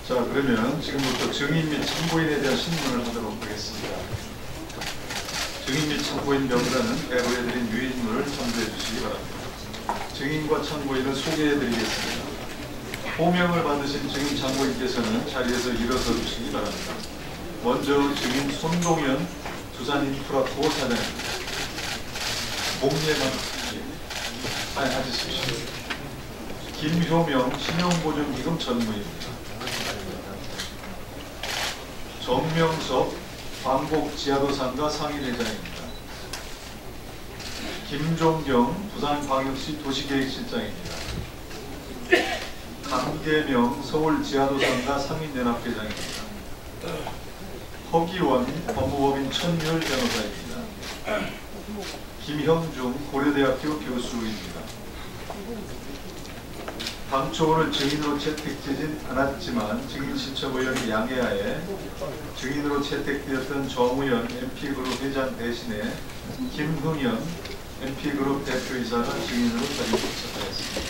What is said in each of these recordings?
자, 그러면 지금부터 증인 및 참고인에 대한 신문을 하도록 하겠습니다. 증인 및 참고인 명단은 배부해드린 유인물을 첨부해 주시기 바랍니다. 증인과 참고인을 소개해 드리겠습니다. 호명을 받으신 증인 참고인께서는 자리에서 일어서 주시기 바랍니다. 먼저 증인 손동현 두산인프라코 사장입니다. 목례만 앉으십시오. 김효명 신용보증기금 전무입니다. 정명섭 광복지하도상가 상임회장입니다. 김종경 부산광역시 도시계획실장입니다. 강계명 서울지하도상가 상임연합회장입니다. 허기원 법무법인 천율 변호사입니다. 김형중 고려대학교 교수입니다. 당초 오늘 증인으로 채택되진 않았지만 증인신청 의원이 양해하에 증인으로 채택되었던 정우현 MP그룹 회장 대신에 김흥현 MP그룹 대표이사가 증인으로 자리에 도착하였습니다.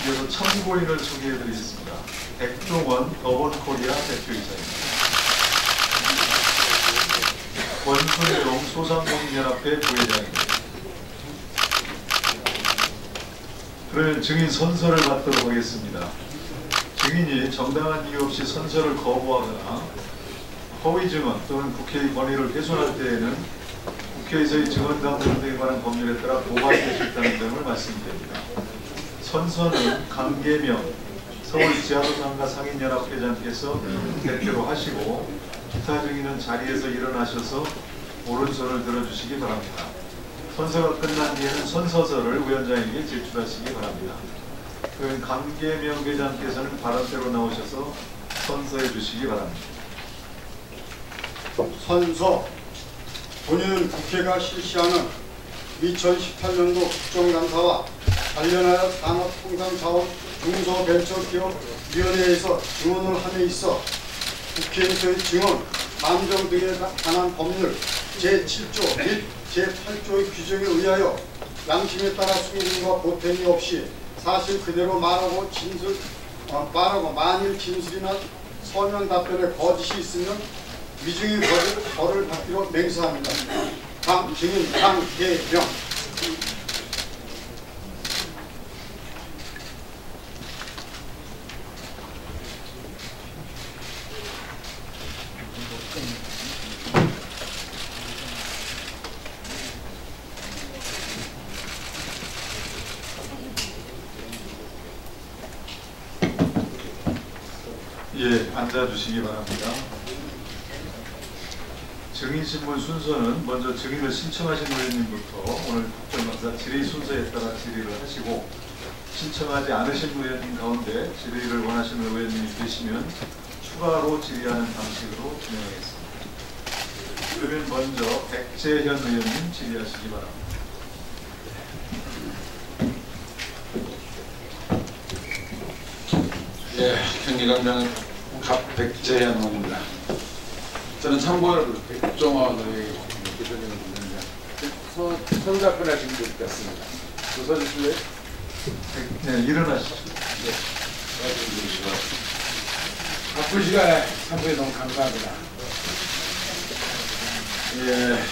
이어서 참고인을 소개해드리겠습니다. 백종원 더본코리아 대표이사입니다. 권순종 소상공인연합회 부회장입니다. 그러면 증인 선서를 받도록 하겠습니다. 증인이 정당한 이유 없이 선서를 거부하거나 허위 증언 또는 국회의 권위를 훼손할 때에는 국회에서의 증언담보 등에 관한 법률에 따라 고발될 수 있다는 점을 말씀드립니다. 선서는 강계명 서울지하도상가 상인연합회장께서 대표로 하시고 기타 증인은 자리에서 일어나셔서 오른손을 들어주시기 바랍니다. 선서가 끝난 뒤에는 선서서를 위원장에게 제출하시기 바랍니다. 그럼 강계명 회장께서는 발언대로 나오셔서 선서해 주시기 바랍니다. 선서. 본인은 국회가 실시하는 2018년도 국정감사와 관련하여 산업통상자원 중소벤처기업위원회에서 증언을 함에 있어 국회에서의 증언, 감정 등에 관한 법률 제7조 및 제8조의 규정에 의하여 양심에 따라 숨김과 보탬이 없이 사실 그대로 말하고 만일 진술이나 서면 답변에 거짓이 있으면 위증의 벌을 받기로 맹세합니다. 증인 강계명. 예, 앉아주시기 바랍니다. 증인신문 순서는 먼저 증인을 신청하신 의원님부터 오늘 국정감사 질의 순서에 따라 질의를 하시고, 신청하지 않으신 의원님 가운데 질의를 원하시는 의원님이 계시면 추가로 질의하는 방식으로 진행하겠습니다. 그러면 먼저 백재현 의원님 질의하시기 바랍니다. 예, 경기강명 백재현 의원입니다. 저는 참고로 백종원 의원님을 듣는데 선답변 하신 분 같습니다. 웃어주실래요? 네, 일어나시죠. 바쁜 시간에 참석해 너무 감사합니다. 예,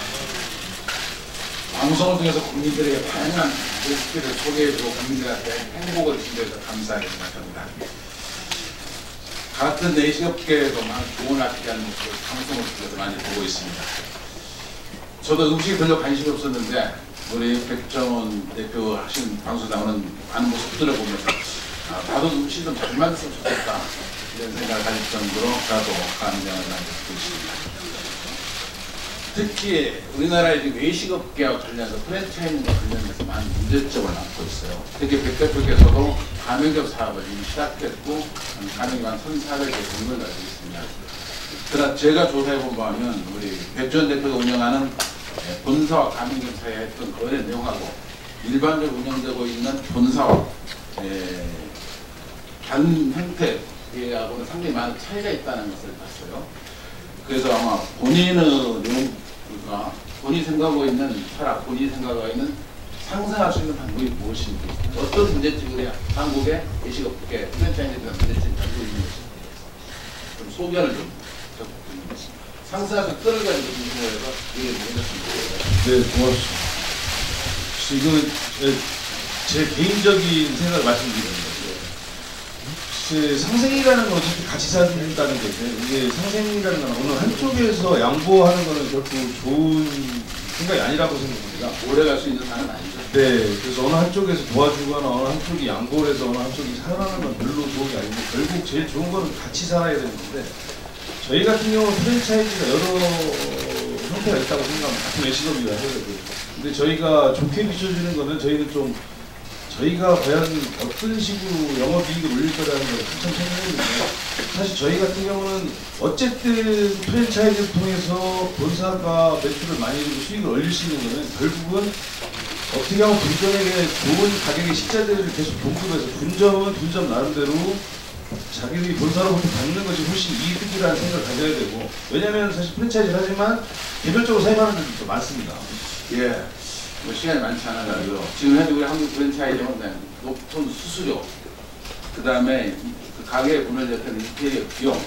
방송을 통해서 국민들에게 다양한 레시피를 소개해주고 국민들한테 행복을 주셔서 감사하게 생각합니다. 같은 내식업계에서만 좋은 아티라는 모습을 방송을 통해서 많이 보고 있습니다. 저도 음식에 별로 관심이 없었는데 우리 백정원 대표 하신 방송 나오는 많은 모습들을 보면서 나도 음식 좀 잘 만들었으면 좋겠다 이런 생각을 가질 정도로 저도 감명을 많이 받고 있습니다. 특히 우리나라의 지금 외식업계와 관련해서 프랜차이즈와 관련해서 많은 문제점을 안고 있어요. 특히 백 대표께서도 가맹점 사업을 이미 시작했고 가맹점 한 1,400개 정도를 가지고 있습니다. 그러나 제가 조사해본 바하면 우리 백전 대표가 운영하는 본사와 가맹점 사이에 했던 거래 내용하고 일반적으로 운영되고 있는 본사와 다른 형태하고는 상당히 많은 차이가 있다는 것을 봤어요. 그래서 아마 본인의 내용과 본인이 생각하고 있는 철학, 본인이 생각하고 있는 상상할 수 있는 방법이 무엇인지, 어떤 문제점이 한국의 외식업계 프랜차이즈에 대한 문제점이 가지고 있는지 좀 소견을 좀 적어드리겠습니다. 상상해서 끌을 가지고 생각해서 얘기를 해줬습니다. 네, 고맙습니다. 이거는 제 개인적인 생각을 말씀드리는 거예요. 상생이라는 건 어차피 같이 산다는 거죠. 이게 상생이라는 건 어느 한쪽에서 양보하는 거는 결코 좋은 생각이 아니라고 생각합니다. 오래 갈 수 있는 사람은 아니죠. 네, 그래서 어느 한쪽에서 도와주거나 어느 한쪽이 양보를 해서 어느 한쪽이 살아나는 건 별로 좋은 게 아니고 결국 제일 좋은 거는 같이 살아야 되는 건데 저희 같은 경우는 프랜차이즈가 여러 형태가 있다고 생각합니다. 같은 외식업이라 해도. 근데 저희가 좋게 비춰지는 거는 저희는 좀 저희가 과연 어떤 식으로 영업이익을 올릴 거라는 걸 한참 생각했는데 사실 저희 같은 경우는 어쨌든 프랜차이즈를 통해서 본사가 매출을 많이 내고 수익을 올릴 수 있는 거는 결국은 어떻게 하면 분점에게 좋은 가격의 식자재를 계속 공급해서 분점은 분점 나름대로 자기들이 본사로부터 받는 것이 훨씬 이득이라는 생각을 가져야 되고 왜냐하면 사실 프랜차이즈를 하지만 개별적으로 사용하는 데도 많습니다. 예, 뭐 시간이 많지 않아가지고 지금 현재 우리 한국 프랜차이즈는 높은 수수료, 그 다음에 그 가게에 보내졌던 인테리어 비용,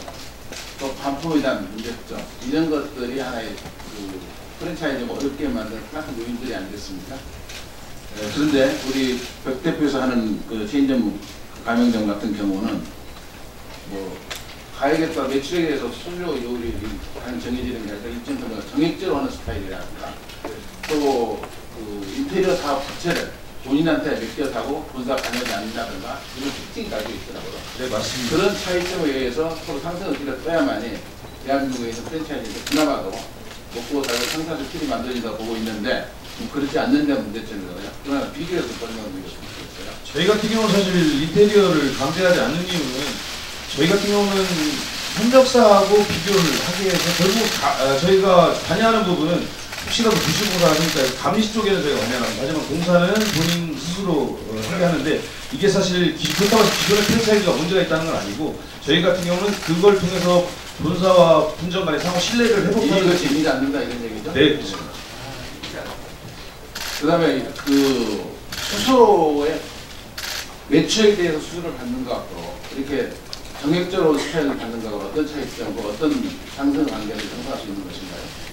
또 반품에 대한 문제점 이런 것들이 하나의 그 프랜차이즈가 어렵게 만든 큰 요인들이 아니겠습니까? 그런데 우리 백 대표에서 하는 그 체인점 가맹점 같은 경우는 뭐 가격에 따라 매출에 대해서 수수료 요율이 당연히 정해지는 게 아니라 일정 정도 정액제로 하는 스타일이라든가 또 그 인테리어 사업 자체를 본인한테 맡겨서하고 본사 관여하지 않는다든가 이런 특징이 가지고 있더라고요. 네, 맞습니다. 그런 차이점에 의해서 서로 상승을 떠야만이 대한민국에 있는 프랜차이즈에서 그나마도 먹고 살고 상사적 길이 만들어진다고 보고 있는데 좀 그렇지 않는 데 문제점이거든요. 그러나 비교해서 설명을 드리겠습니다. 저희 같은 경우는 사실 인테리어를 강제하지 않는 이유는 저희 같은 경우는 협력사하고 비교를 하기 위해서 결국 저희가 관여하는 부분은 혹시라도 부실보다 하니까 감시 쪽에는 저희가 관여합니다. 하지만 공사는 본인 스스로 하게 하는데 이게 사실 그렇다고 해서 기존의 프랜차이즈가 문제가 있다는 건 아니고 저희 같은 경우는 그걸 통해서 본사와 분점 간의 상호 신뢰를 회복하는 이익을 지니지 않는다 이런 얘기죠? 네, 그렇죠. 그 다음에 그 수수료의 매출에 대해서 수수료를 받는 것하고 이렇게 정액적으로 스타일을 받는 것하고 어떤 차이점과 어떤 상승 관계를 형성할 수 있는 것인가요?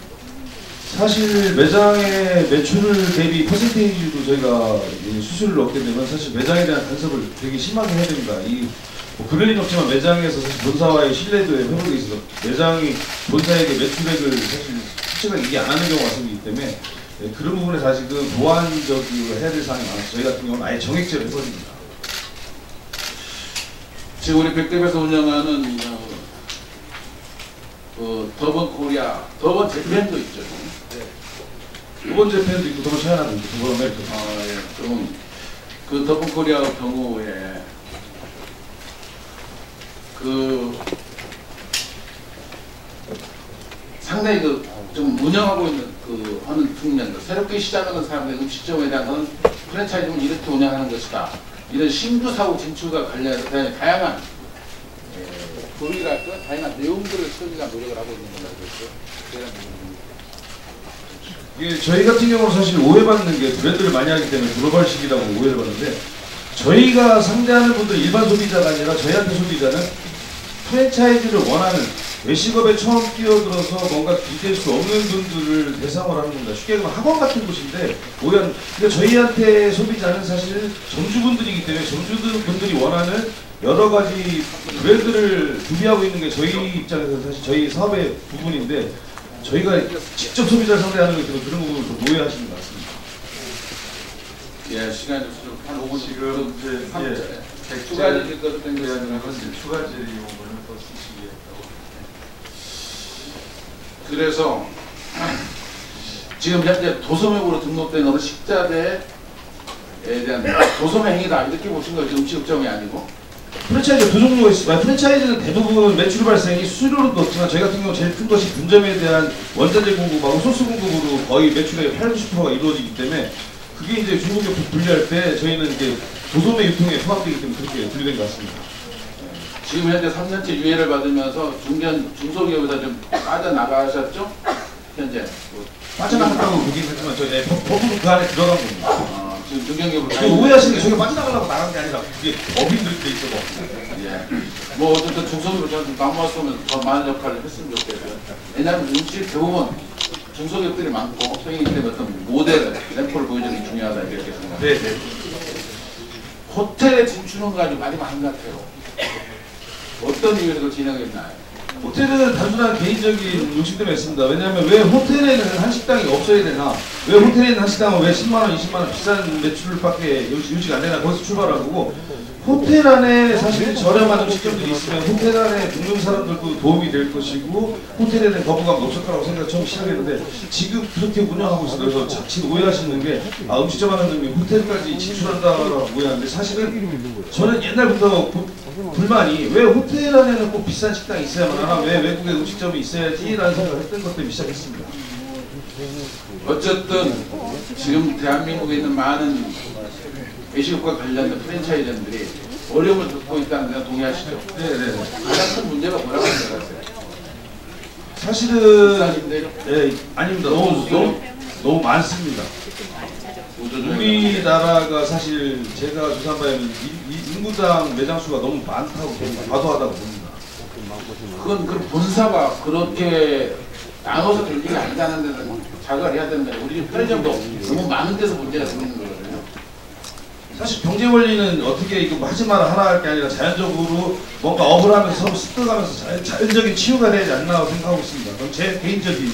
사실 매장의 매출 대비 퍼센테이지도 저희가 수수료를 얻게 되면 사실 매장에 대한 간섭을 되게 심하게 해야 됩니다. 뭐 그럴 리는 없지만 매장에서 사실 본사와의 신뢰도에 회복이 있어서 매장이 본사에게 매출액을 사실 수치가 이게 안 하는 경우가 생기기 때문에 그런 부분에 사실 그 보완적으로 해야 될 사항이 많아서 저희 같은 경우는 아예 정액제로 해버립니다. 지금 우리 백대에서 운영하는 그 더번 코리아, 더번 재팬도 있죠. 두 번째 팬도 있고 더번 차이나도 있고 두 번 아메리카. 예. 그럼 그 더번 코리아 경우에 그 상당히 그 좀 운영하고 있는 그 하는 측면, 새롭게 시작하는 사람들의 음식점에 대한 건 프랜차이즈는 이렇게 운영하는 것이다. 이런 신규 사고 진출과 관련해서 다양한 법이랄까 다양한 내용들을 설계가 노력을 하고 있는 걸로 알고 있어요. 이게 저희 같은 경우는 사실 오해받는 게 브랜드를 많이 하기 때문에 글로벌식이라고 오해를 받는데 저희가 상대하는 분들 일반 소비자가 아니라 저희한테 소비자는 프랜차이즈를 원하는 외식업에 처음 뛰어들어서 뭔가 기댈 수 없는 분들을 대상으로 하는 겁니다. 쉽게 말하면 학원 같은 곳인데 오해하는 근데 저희한테 소비자는 사실 점주분들이기 때문에 점주분들이 원하는 여러 가지 브랜드를 구비하고 있는 게 저희 입장에서 사실 저희 사업의 부분인데 저희가 직접 소비자를 상대하는 거기 때문에 그런 부분을 좀 오해하시는 것 같습니다. 예, 시간이 한 5분 지금 이제 추가적인 것도 땡겨야 땡겨야 되는 것을 추가 질의용을 더 쓰시겠다고. 그래서 지금 현재 도소매으로 등록된 어느 식자재에 대한 도소매 행위다 이렇게 보신 거죠. 음식점이 아니고. 프랜차이즈가 두 종류가 있습니다. 프랜차이즈는 대부분 매출 발생이 수수료로도 없지만 저희 같은 경우 제일 큰 것이 분점에 대한 원자재 공급하고 소스 공급으로 거의 매출의 80~90%가 이루어지기 때문에 그게 이제 중국에 분리할 때 저희는 이제 도소매 유통에 포함되기 때문에 그렇게 분리된 것 같습니다. 지금 현재 3년째 유예를 받으면서 중소기업에서 좀 빠져나가셨죠? 현재. 빠져나갔다고 보긴 했지만 저희 법은 그 안에 들어간 겁니다. 지금 중견기업으로 그 오해하시는 게 저희가 빠져나가려고 나간 게 아니라 그게 법인들이 돼 있어서. 예. 뭐 어쨌든 중소기업을 좀 남았으면 더 많은 역할을 했으면 좋겠어요. 왜냐하면 음식 대부분 중소기업들이 많고 소위 때문에 어떤 모델, 램프를 보여주는 게 중요하다 이렇게 생각합니다. 네. 호텔에 진출한 가지고 많이 많은 것 같아요. 어떤 이유로 진행했나요? 호텔은 단순한 개인적인 욕심 때문에 했습니다. 왜냐하면 왜 호텔에는 한식당이 없어야 되나? 왜 호텔에 있는 한식당은 왜 10만원, 20만원 비싼 매출밖에 유지가 안 되나? 거기서 출발한 거고 호텔 안에 사실 저렴한 음식점들이 있으면 호텔 안에 묵는 사람들도 도움이 될 것이고 호텔에는 거부감도 없을 거라고 생각 처음 시작했는데 지금 그렇게 운영하고 있어요. 그래서 자칫 오해하시는 게 음식점 하는 놈이 호텔까지 진출한다라고 오해하는데 사실은 저는 옛날부터 불만이 왜 호텔 안에는 꼭 비싼 식당이 있어야만 하나 왜 외국에 음식점이 있어야지라는 생각을 했던 것 때문에 시작했습니다. 어쨌든 지금 대한민국에 있는 많은 외식업과 관련된 프랜차이즈들이 어려움을 겪고 있다는 데 동의하시죠? 네네. 가장 큰 문제가 뭐라고 생각하세요? 사실은 비싼인데요? 네, 아닙니다. 너무 많습니다. 우주적인 우리나라가 사실 제가 조사한 바에는 인구당 매장 수가 너무 많다고 과도하다고 봅니다. 그건 그 본사가 그렇게 나눠서 될 일이 아니다는 데는 자각을 해야 되는데 우리 집 편의점도 너무 많은 데서 문제가 생기는 거거든요. 사실 경제 원리는 어떻게 이거 하지 마라 하라 할 게 아니라 자연적으로 뭔가 업을 하면서 서로 습득하면서 자연적인 치유가 되지 않나 생각하고 있습니다. 그건 제 개인적인.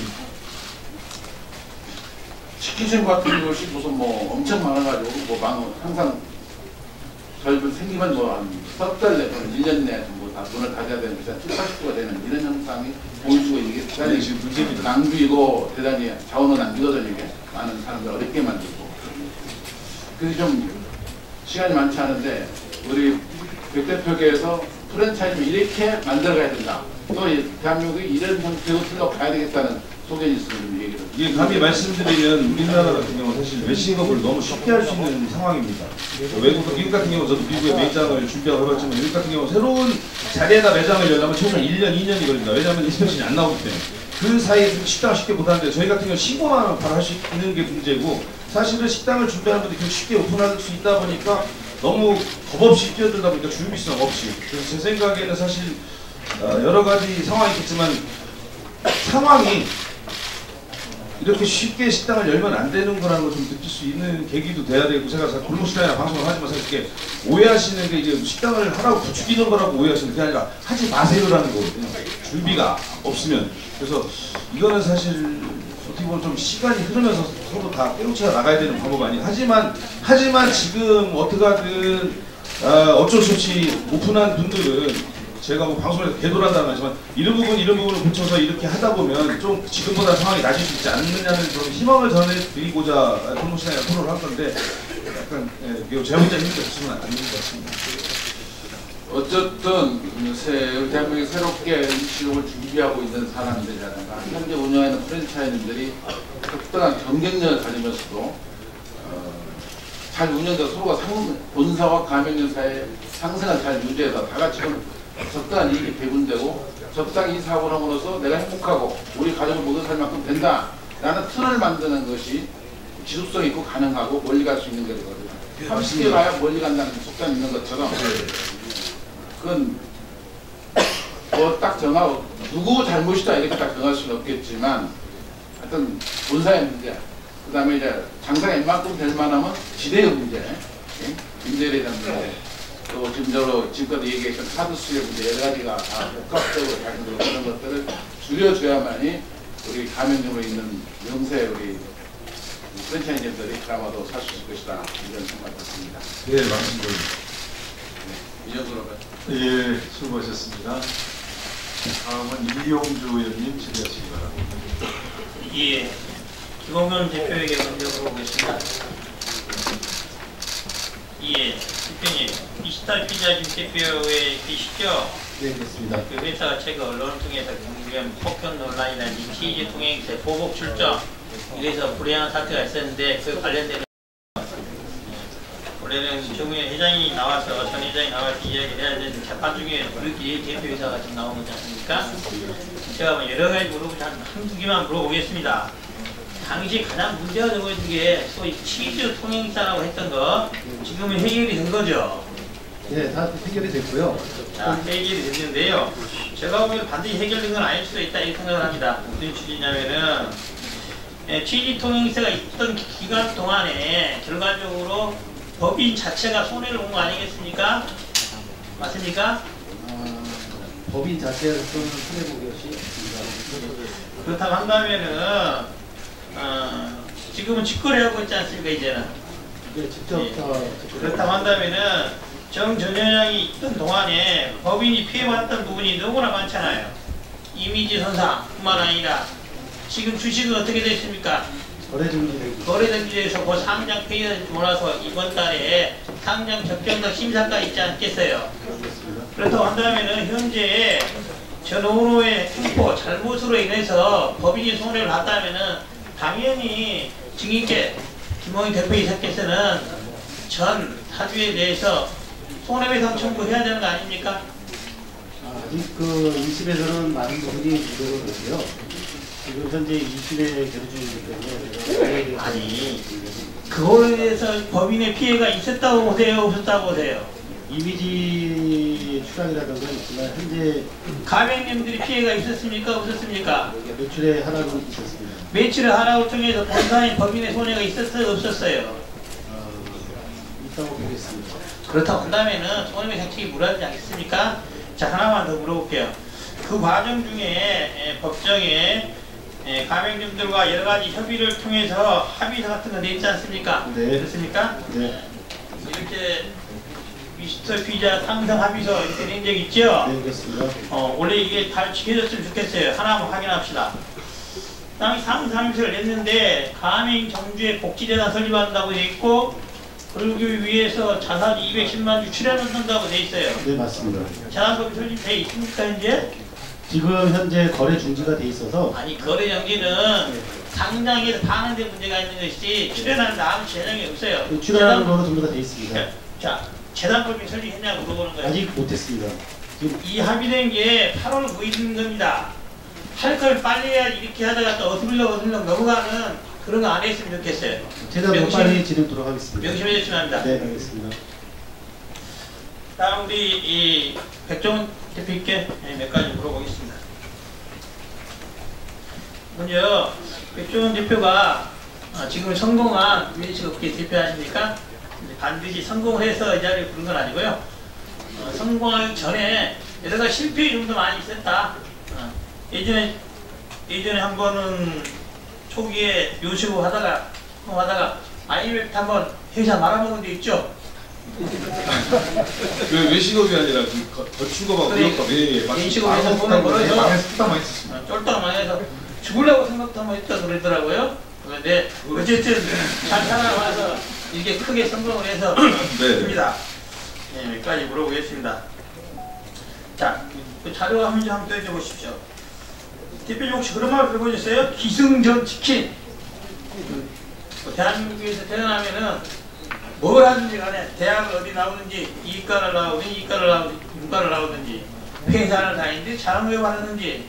치킨점 같은 것이 무슨 뭐 엄청 많아가지고 뭐 항상 결국 생기면 뭐한 석 달 내 또는 1년 내에 뭐다 문을 닫아야 되는 것이 한 70~80%가 되는 이런 현상이 보일 수가 있는 게 대단히 지금 문제입니다. 낭비이고 대단히 자원은 낭비거든요. 이게 많은 사람들 어렵게 만들고. 그래서 좀 시간이 많지 않은데 우리 백 대표께서 프랜차이즈를 이렇게 만들어가야 된다. 또 이 대한민국이 이런 형태로 흘러가야 되겠다는 소견이 있으면 좀 얘기를. 이게 감히 말씀드리면 우리나라 같은 경우는 사실 외식업을 너무 쉽게 할 수 있는 상황입니다. 미국 같은 경우 저도 미국에 매장을 준비하고 해봤지만 미국 같은 경우 새로운 자리에다 매장을 열려면 최소한 1년, 2년이 걸립니다. 왜냐하면 인스펙션이 안 나오기 때문에. 그 사이에 식당을 쉽게 못하는데 저희 같은 경우 신고만 하면 바로 할 수 있는 게 문제고 사실은 식당을 준비하는 분들이 그렇게 쉽게 오픈할 수 있다 보니까 너무 겁없이 뛰어들다 보니까 준비성 없이. 그래서 제 생각에는 사실 여러 가지 상황이 있겠지만 상황이 이렇게 쉽게 식당을 열면 안 되는 거라는 걸 좀 느낄 수 있는 계기도 돼야 되고 제가 골목식당이나 방송을 하지만 사실 이렇게 오해하시는 게 이제 식당을 하라고 부추기는 거라고 오해하시는 게 아니라 하지 마세요라는 거거든요. 준비가 없으면. 그래서 이거는 사실 어떻게 보면 좀 시간이 흐르면서 서로 다 깨우쳐 나가야 되는 방법 아니에요. 하지만 지금 어떻게 하든 어쩔 수 없이 오픈한 분들은 제가 뭐 방송에서 개돌한다는 하지만 이런 부분을 붙여서 이렇게 하다 보면 좀 지금보다 상황이 나아질 수 있지 않느냐는 좀 희망을 전해드리고자 골목시장에 토론을 한 건데 약간 제가 혼자 힘들게 없으면 안 되는 것 같습니다. 어쨌든 대한민국에 새롭게 음식을 준비하고 있는 사람들이라든가 현재 운영하는 프랜차이즈들이 특별한 경쟁력을 가지면서도 잘 운영돼서 서로가 본사와 가맹점 사이의 상생을 잘 유지해서 다 같이 적당한 이익이 배분되고 적당히 이 사업을 함으로써 내가 행복하고 우리 가족을 모두 살 만큼 된다 나는 튼을 만드는 것이 지속성 있고 가능하고 멀리 갈 수 있는 거거든요. 30개 가야 멀리 간다는 속담 있는 것처럼 그건 뭐 딱 정하고 누구 잘못이다 이렇게 딱 정할 수는 없겠지만 하여튼 본사의 문제, 그 다음에 이제 장사가 웬만큼 될 만하면 지대의 문제, 임대료에 대한 문제, 또 지금까지 얘기했던 카드 수요 문제 여러 가지가 다 복합적으로 작용되고 그런 것들을 줄여줘야만이 우리 가맹점으로 있는 명세 우리 프랜차이즈들이 그나마도 살 수 있을 것이다 이런 생각을 했습니다. 네, 말씀드립니다. 이 정도로 예, 수고하셨습니다. 다음은 이용주 의원님 질의하시기 바랍니다. 예, 김홍현 대표에게 먼저 물어보겠습니다. 예, 대표님, 이스타 피자 김 대표에 계시죠? 네, 그렇습니다. 그 회사가 최근 언론을 통해서 경비원 폭격 논란이라든지 치즈 통행세 보복 출정 이래서 불행한 사태가 있었는데 그 관련된 원래는 정우현 회장이 나와서 전 회장이 나와서 이야기를 해야 되는데 재판 중에 우리끼리 대표이사가 지금 나온 거지 않습니까? 제가 뭐 여러 가지 물어보지 한두 개만 물어보겠습니다. 당시 가장 문제가 되고 있는 게 소위 치즈 통행사라고 했던 거 지금은 해결이 된 거죠? 네, 다 해결이 됐고요. 자, 해결이 됐는데요. 제가 보기엔 반드시 해결된 건 아닐 수도 있다 이렇게 생각을 합니다. 무슨 취지냐면은 치즈 통행사가 있던 기간 동안에 결과적으로 법인 자체가 손해를 본 거 아니겠습니까? 맞습니까? 법인 자체에서는 손해보기 없이 그렇다고 한다면은 지금은 직거래하고 있지 않습니까 이제는? 직접 예. 그렇다고 한다면은 정 전 회장이 있던 동안에 법인이 피해봤던 부분이 너무나 많잖아요. 이미지 손상뿐만 아니라 지금 주식은 어떻게 됐습니까? 거래정지에서 그 상장 폐기를 몰아서 이번 달에 상장 적정적 심사가 있지 않겠어요? 그렇다고 한다면은 현재 전후로의 행보 잘못으로 인해서 법인이 손해를 봤다면은 당연히 증인께 김홍현 대표이사께서는 전 사주에 대해서 손해배상 청구해야 되는 거 아닙니까? 아직 그 1심에서는 많은 부분이 무효로 되고요. 지금 현재 2심에 결의 중이기 때문에 아니 그거에 대해서 법인의 피해가 있었다고 보세요? 없었다고 보세요? 이미지 추락이라든가 있지만 현재 가맹님들이 피해가 있었습니까? 없었습니까? 매출의 하락은 있었습니다. 매출의 하락을 통해서 본사인 법인의 손해가 있었어요? 없었어요? 있다고 보겠습니다. 그렇다고 한다면은 손해배상 책임이 물어야지 않겠습니까? 자, 하나만 더 물어볼게요. 그 과정 중에 법정에 가맹점들과 여러 가지 협의를 통해서 합의서 같은 거 냈지 않습니까? 네. 그렇습니까? 네. 이렇게 미스터 피자 상상 합의서 이렇게 낸 적 있죠? 네, 그렇습니다. 원래 이게 잘 지켜졌으면 좋겠어요. 하나만 확인합시다. 그다음에 상상 합의서를 냈는데 가맹 정주에 복지재단 설립한다고 돼 있고 그러기 위해서 자산 210만 주 출연한다고 돼 있어요. 네, 맞습니다. 자산법이 설립돼 있습니까 현재? 지금 현재 거래 중지가 돼 있어서 아니 거래 정지는 상장에서 파는데 문제가 있는 것이지 출연하는데 아무 재량이 없어요. 출연하는 거로 전부 다 돼 있습니다. 자, 재단법이 설립했냐고 물어보는 거예요. 아직 못했습니다. 지금 이 합의된 게 8월 9일인 겁니다. 할 걸 빨리 해야지 이렇게 하다가 또 어슬렁 넘어가는 그런 거 안 했으면 좋겠어요. 최대한 빨리 진행토록 하겠습니다. 명심해 주시면 합니다. 네, 알겠습니다. 다음 우리 이 백종원 대표님께 몇 가지 물어보겠습니다. 먼저 백종원 대표가 지금 성공한 유인식업계 대표 아닙니까? 반드시 성공을 해서 이 자리에 부른 건 아니고요. 성공하기 전에 여러 가지 실패 정도 많이 있었다. 예전에 한 번은 초기에 요식업 하다가 IMF 한번 회사 말아먹은 데 있죠? 그 외식업이 아니라 그 거축업하고 그래, 그것과 인식업에서 돈을 벌어서 수당만 있었습니다. 쫄딱 많이 해서 죽으려고 생각도 한번 했다 그러더라고요. 그런데 어쨌든 잘 살아와서 이게 크게 성공을 해서 좋습니다. 네, 여기까지 물어보겠습니다. 자, 그 자료 한번 떼줘 보십시오. 대표님 혹시 그런 말 들어보셨어요? 기승전 치킨. 대한민국에서 태어나면은 뭘 하든지 간에 대학을 어디 나오든지 이과를 나오든지 문과를 나오든지 회사를 다니든지 자영업을 하든지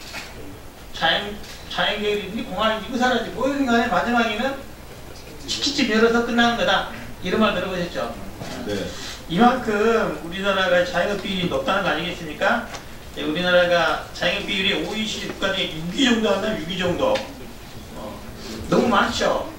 자연계획이든지 공항이든지 의사라든지 뭐든 간에 마지막에는 치킨집 열어서 끝나는 거다. 이런 말 들어보셨죠? 네. 이만큼 우리나라가 자영업 비율이 높다는 거 아니겠습니까? 우리나라가 자영업 비율이 OECD 국가 중에 6위 정도 한다면 6위 정도. 너무 많죠?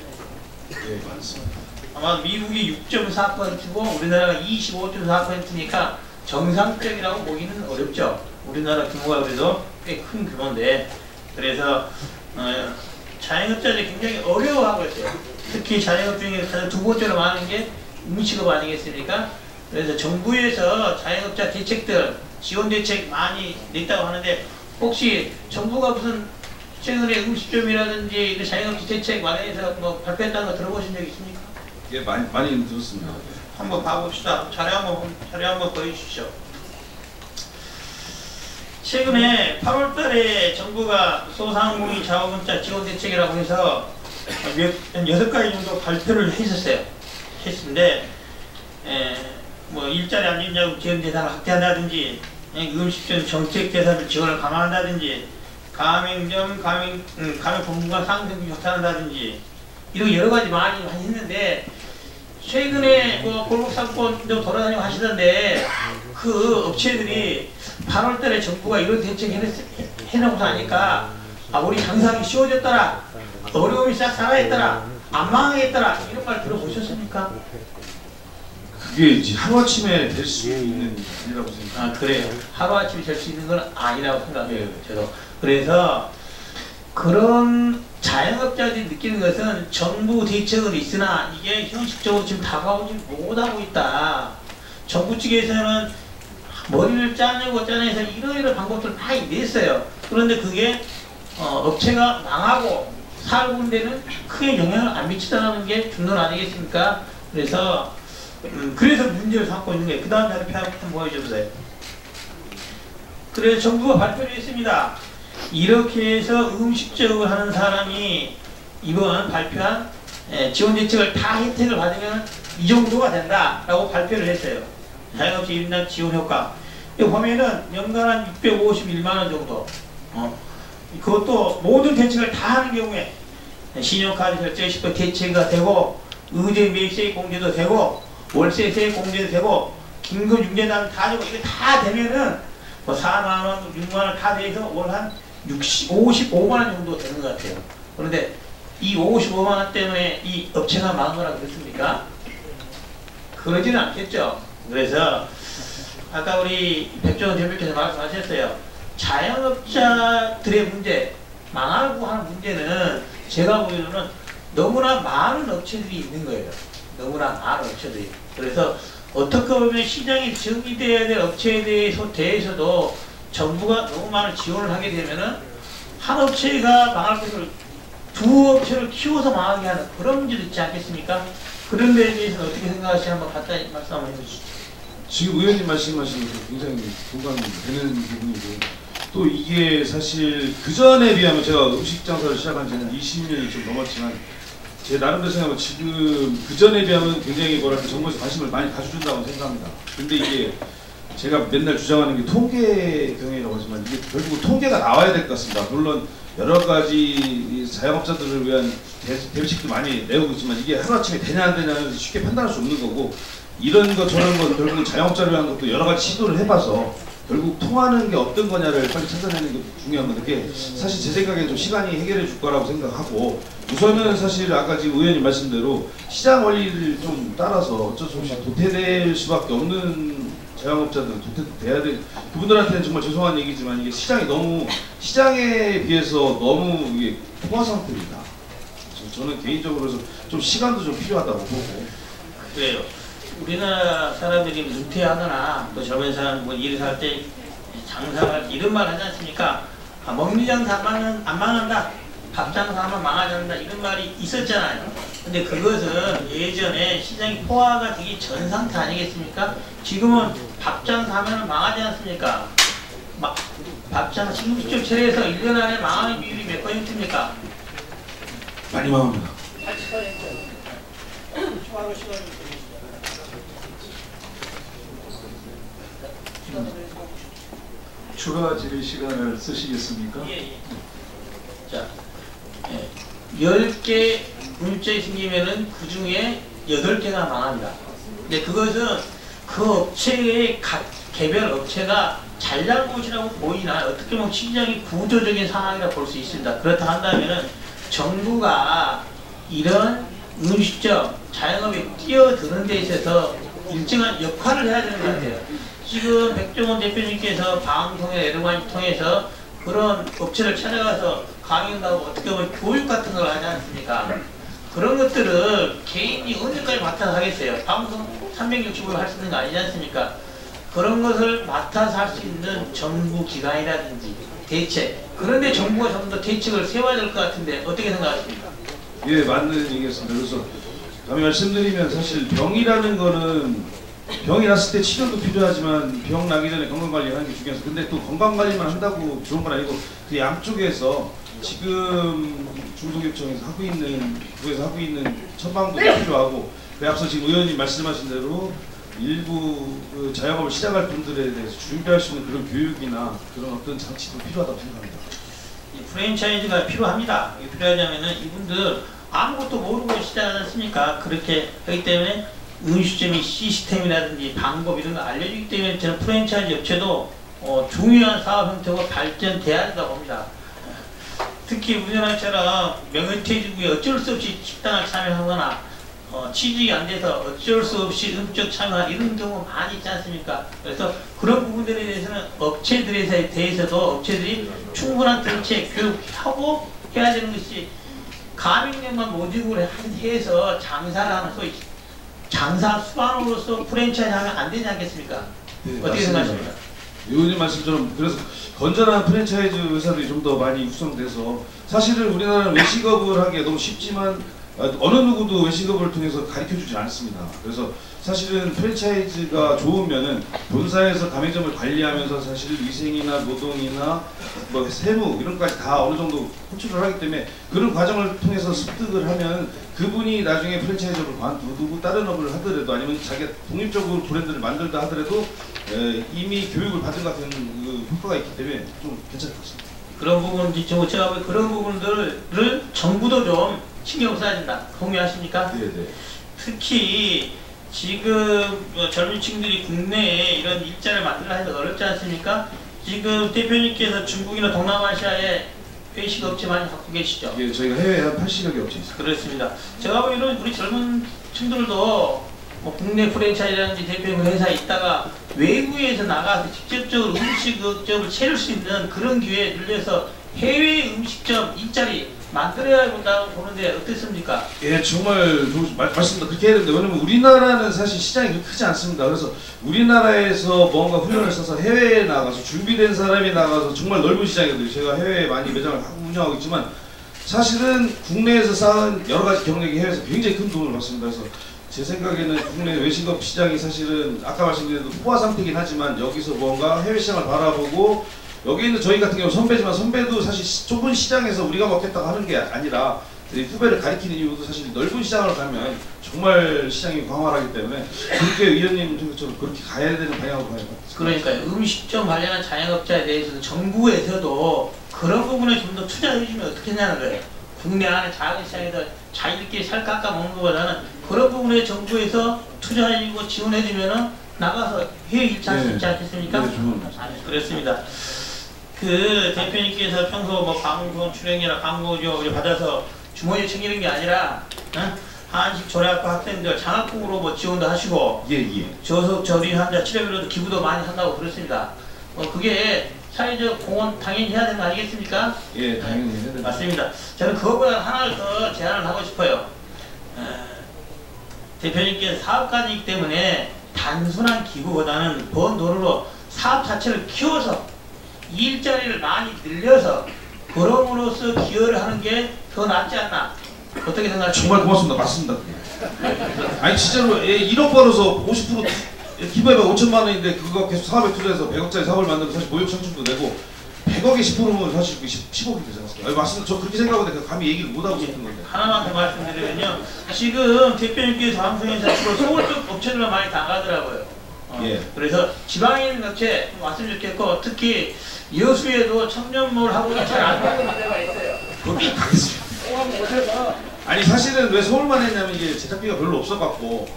네, 많습니다. 아마 미국이 6.4%고 우리나라가 25.4%니까 정상적이라고 보기는 어렵죠. 우리나라 규모가 그래도 꽤 큰 규모인데, 그래서 자영업자들이 굉장히 어려워하고 있어요. 특히 자영업 중에 가장 두 번째로 많은 게 음식업 아니겠습니까? 그래서 정부에서 자영업자 대책들, 지원 대책 많이 냈다고 하는데, 혹시 정부가 무슨 최근에 음식점이라든지 이런 자영업자 대책 마련해서 뭐 발표했다는 거 들어보신 적 있습니까? 예, 많이 들었습니다. 한번 봐봅시다. 자료 한번 보여주시죠. 최근에 8월 달에 정부가 소상공인 자영업자 지원 대책이라고 해서 한 6가지 정도 발표를 했는데, 뭐 일자리 안정자금 지원 대상을 확대한다든지, 음식점 정책 대상을 지원을 강화한다든지, 가맹점 공급과 상생비 확대한다든지, 이런 여러 가지 많이 했는데, 최근에 뭐 골목상권도 돌아다니고 하시던데, 그 업체들이 8월 달에 정부가 이런 대책 해놓고 나니까, 우리 장사하기 쉬워졌더라, 어려움이 싹 사라졌더라, 안 망하겠더라, 이런 말 들어보셨습니까? 그게 이제 하루아침에 될 수 있는 일이라고 생각합니다. 그래요. 하루아침에 될 수 있는 건 아니라고 생각해요. 저도. 그래서 그런 자영업자들이 느끼는 것은 정부 대책은 있으나 이게 현실적으로 지금 다가오지 못하고 있다. 정부 측에서는 머리를 짜내서 이러이러한 방법들을 많이 냈어요. 그런데 그게 업체가 망하고 살고 있는 데는 크게 영향을 안 미치다는 게 중론 아니겠습니까? 그래서 문제를 삼고 있는 게, 그 다음 자료 한번 보여주세요. 그래서 정부가 발표를 했습니다. 이렇게 해서 음식점을 하는 사람이 이번 발표한 지원 대책을 다 혜택을 받으면 이 정도가 된다라고 발표를 했어요. 자영업자 1인당 지원 효과. 여기 보면은 연간 한 651만원 정도. 그것도 모든 대책을 다 하는 경우에 신용카드 결제 10% 대체가 되고, 의제 매입세액 공제도 되고, 월세세액 공제도 되고, 긴급 융자단 다 되고, 이거 다 되면은 뭐 4만원, 6만원 다 돼서 월 한 55만원 정도 되는 것 같아요. 그런데 이 55만원 때문에 이 업체가 망하거나 그렇습니까? 그러지는 않겠죠. 그래서 아까 우리 백종원 대표께서 말씀하셨어요. 자영업자들의 문제, 망하고 하는 문제는 제가 보기로는 너무나 많은 업체들이 있는 거예요. 너무나 많은 업체들이. 그래서 어떻게 보면 시장이 정비돼야 될 업체에 대해서도 정부가 너무 많은 지원을 하게 되면은 한 업체가 망할 것을 두 업체를 키워서 망하게 하는 그런 문제도 있지 않겠습니까? 그런 데에 대해서는 어떻게 생각하시는지 한번 간단히 말씀 한번 해주시죠. 지금 의원님 말씀하시는 게 굉장히 공감이 되는 부분이고, 또 이게 사실 그 전에 비하면 제가 음식 장사를 시작한 지는 20년이 좀 넘었지만, 제 나름대로 생각하면 지금 그 전에 비하면 굉장히 뭐랄까 정부에서 관심을 많이 가져준다고 생각합니다. 근데 이게 제가 맨날 주장하는 게 통계 경영이라고 하지만, 이게 결국 통계가 나와야 될 것 같습니다. 물론 여러 가지 자영업자들을 위한 대책도 많이 내고 있지만, 이게 하루아침에 되냐 안 되냐는 쉽게 판단할 수 없는 거고, 이런 거 저런 거 결국 자영업자를 위한 것도 여러 가지 시도를 해봐서 결국 통하는 게 어떤 거냐를 빨리 찾아내는 게 중요한 건데, 그게 사실 제 생각에는 좀 시간이 해결해 줄 거라고 생각하고, 우선은 사실 아까 지금 의원님 말씀대로 시장 원리를 좀 따라서 어쩔 수 없이 도태될 수밖에 없는 자영업자들은 도태돼야 돼. 그분들한테는 정말 죄송한 얘기지만, 이게 시장에 비해서 너무 이게 포화 상태입니다. 저는 개인적으로 좀 시간도 좀 필요하다고 보고. 그래요. 우리나라 사람들이 은퇴하거나 또 젊은 사람 뭐 일을 할 때 장사할 이런 말 하지 않습니까? 먹는 장사 안 망한다, 밥 장사하면 망하지 않는다, 이런 말이 있었잖아요. 근데 그것은 예전에 시장이 포화가 되기 전 상태 아니겠습니까? 지금은 밥 장사하면 망하지 않습니까? 밥 장사 지금 직접 체에서 1년 안에 망하는 비율이 몇 %입니까? 많이 망합니다. 80%. 추가로 시간을 추가 질의 시간을 쓰시겠습니까? 예. 자, 10개 음식점이 생기면은 그 중에 8개가 망합니다. 근데 그것은 그 업체의 개별 업체가 잘잘못이라고 보이나 어떻게 보면 시장이 구조적인 상황이라 볼 수 있습니다. 그렇다 한다면은 정부가 이런 음식점, 자영업에 뛰어드는 데 있어서 일정한 역할을 해야 되는 것 같아요. 지금 백종원 대표님께서 방송에 여러 가지 통해서 그런 업체를 찾아가서 강연하고 어떻게 보면 교육 같은 걸 하지 않습니까? 그런 것들을 개인이 언제까지 맡아서 하겠어요? 방송 365일 할 수 있는 거 아니지 않습니까? 그런 것을 맡아서 할 수 있는 정부 기관이라든지 대책, 그런데 정부가 좀 더 대책을 세워야 될 것 같은데 어떻게 생각하십니까? 예, 맞는 얘기였습니다. 그래서 감히 말씀드리면 사실 병이라는 거는 병이 났을 때 치료도 필요하지만 병 나기 전에 건강관리 하는 게 중요해서, 근데 또 건강관리만 한다고 좋은 건 아니고 그 양쪽에서 지금 중소기업청에서 하고 있는, 부에서 하고 있는 처방도 필요하고, 그 앞서 지금 의원님 말씀하신 대로 일부 그 자영업을 시작할 분들에 대해서 준비할 수 있는 그런 교육이나 그런 어떤 장치도 필요하다고 생각합니다. 이 프랜차이즈가 필요합니다. 이게 필요하냐면은 이분들 아무것도 모르고 시작하지 않습니까? 그렇게 하기 때문에 음식점이 시스템이라든지 방법 이런 거 알려주기 때문에 저는 프랜차이즈 업체도 중요한 사업 형태고 발전돼야 된다고 봅니다. 특히 우리나라처럼 명현퇴직후에 어쩔 수 없이 식당을 참여하거나 취직이 안 돼서 어쩔 수 없이 음식 참여하는 이런 경우 많이 있지 않습니까? 그래서 그런 부분들에 대해서는 업체들에 대해서도 업체들이 충분한 대책, 교육하고 해야 되는 것이, 가맹점만 모집을 해서 장사를 하는 소위 장사 수반으로서 프랜차이즈 하면 안 되지 않겠습니까? 네, 어떻게 생각하십니까? 의원님 말씀처럼 그래서 건전한 프랜차이즈 회사들이 좀 더 많이 육성돼서, 사실은 우리나라는 외식업을 하기가 너무 쉽지만 어느 누구도 외식업을 통해서 가르쳐주지 않습니다. 그래서 사실은 프랜차이즈가 좋으면은 본사에서 가맹점을 관리하면서 사실 위생이나 노동이나 뭐 세무 이런 것까지 다 어느 정도 컨트롤을 하기 때문에, 그런 과정을 통해서 습득을 하면 그분이 나중에 프랜차이즈업을 관두고 다른 업을 하더라도, 아니면 자기가 독립적으로 브랜드를 만들다 하더라도 이미 교육을 받은 것 같은 그 효과가 있기 때문에 좀 괜찮을 것 같습니다. 그런 부분, 제가 보기엔 그런 부분들을 정부도 좀 신경 써야 된다. 동의하십니까? 네네. 특히 지금 젊은 층들이 국내에 이런 일자를 만들어 하기가 어렵지 않습니까? 지금 대표님께서 중국이나 동남아시아에 외식 업체 많이 갖고 계시죠? 예, 저희가 해외에 한 80여 개 업체 있습니다. 그렇습니다. 제가 보기에는 우리 젊은 층들도 뭐 국내 프랜차이즈라든지 대표님 회사에 있다가 외국에서 나가서 직접적으로 음식점을 차릴 수 있는 그런 기회에 눌려서 해외 음식점 일자리 만들어야 한다고 보는데 어떻습니까? 예, 정말 맞습니다. 그렇게 해야 됩니다. 왜냐면 우리나라는 사실 시장이 그렇게 크지 않습니다. 그래서 우리나라에서 뭔가 훈련을 써서 해외에 나가서 준비된 사람이 나가서 정말 넓은 시장이거든요. 제가 해외에 많이 매장을 운영하고 있지만 사실은 국내에서 쌓은 여러 가지 경력이 해외에서 굉장히 큰 도움을 받습니다. 그래서 제 생각에는 국내 외식업 시장이 사실은 아까 말씀드린 포화 상태긴 하지만 여기서 뭔가 해외 시장을 바라보고, 여기 있는 저희 같은 경우 선배지만 선배도 사실 좁은 시장에서 우리가 먹겠다고 하는 게 아니라 후배를 가리키는 이유도 사실 넓은 시장을 가면 정말 시장이 광활하기 때문에 그렇게 의원님처럼 그렇게 가야 되는 방향으로 가야 됩니다. 그러니까요. 음식점 관련한 자영업자에 대해서는 정부에서도 그런 부분에 좀 더 투자해주면 어떻겠냐는 거예요. 국내 안에 작은 시장에서 자기들끼리 살 깎아 먹는 것보다는 그런 부분에 정부에서 투자해주고 지원해주면 나가서 해외 일자 할 수 있지 않겠습니까? 네, 좋은 말씀. 그렇습니다. 그 대표님께서 평소 뭐 방송 출연이나 광고료 받아서 주머니에 챙기는 게 아니라 한식 조례학과 학생들 장학금으로 뭐 지원도 하시고, 저속 저린 환자 치료비로도 기부도 많이 한다고 그렇습니다. 그게 사회적 공헌 당연히 해야 되는 거 아니겠습니까? 예, 당연히 해야 됩니다. 맞습니다. 저는 그거보다 하나를 더 제안을 하고 싶어요. 대표님께서 사업가이기 때문에 단순한 기부보다는 번 돈으로 사업 자체를 키워서 일자리를 많이 늘려서 그럼으로써 기여를 하는 게 더 낫지 않나? 어떻게 생각하십니까? 정말 고맙습니다. 맞습니다. 아니 진짜로 1억 벌어서 50% 기부해봐 5천만 원인데 그거 계속 사업에 투자해서 100억짜리 사업을 만들고 사실 모욕 청춘도 내고 100억에 10%면 사실 10억이 되지 않습니까? 아니, 맞습니다. 저 그렇게 생각하는데 감히 얘기를 못하고 있는 건데. 하나만 더 말씀드리면요. 지금 대표님께서 방송에서 주로 서울 쪽 업체들만 많이 나가더라고요. 예. 그래서 지방에 있는 업체 왔으면 좋겠고, 특히 여수에도 청년몰 하고는 잘 안 되는 문제가 있어요. 거기 가겠습니다. 아니 사실은 왜 서울만 했냐면 이게 제작비가 별로 없어갖고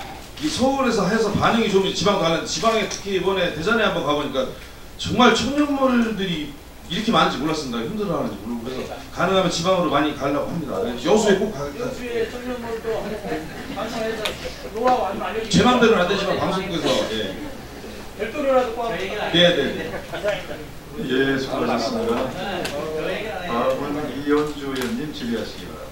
이 서울에서 해서 반응이 좋으면 지방도 하는데 지방에 특히 이번에 대전에 한번 가보니까 정말 청년몰들이 이렇게 많은지 몰랐습니다. 힘들어하는지 모르고 그래서 가능하면 지방으로 많이 가려고 합니다. 여수에 꼭 여수에 청년몰도 방송해서 노하우 안 알려주세요. 제 맘대로는 안 되지만 방송국에서 예. 별도로라도 꼭 네네. 예, 수고하셨습니다. 다음은 이현주 의원님 질의하시기 바랍니다.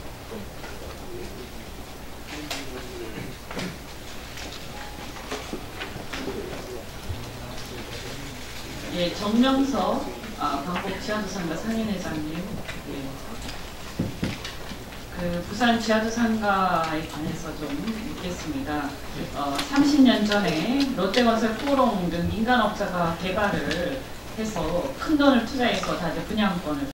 예, 정명서 방콕 지하주상가 상인회장님, 예, 그 부산 지하주상가에 관해서 좀 묻겠습니다. 30년 전에 롯데건설 쿠오롱 등 민간업자가 개발을 해서 큰 돈을 투자해서 다들 분양권을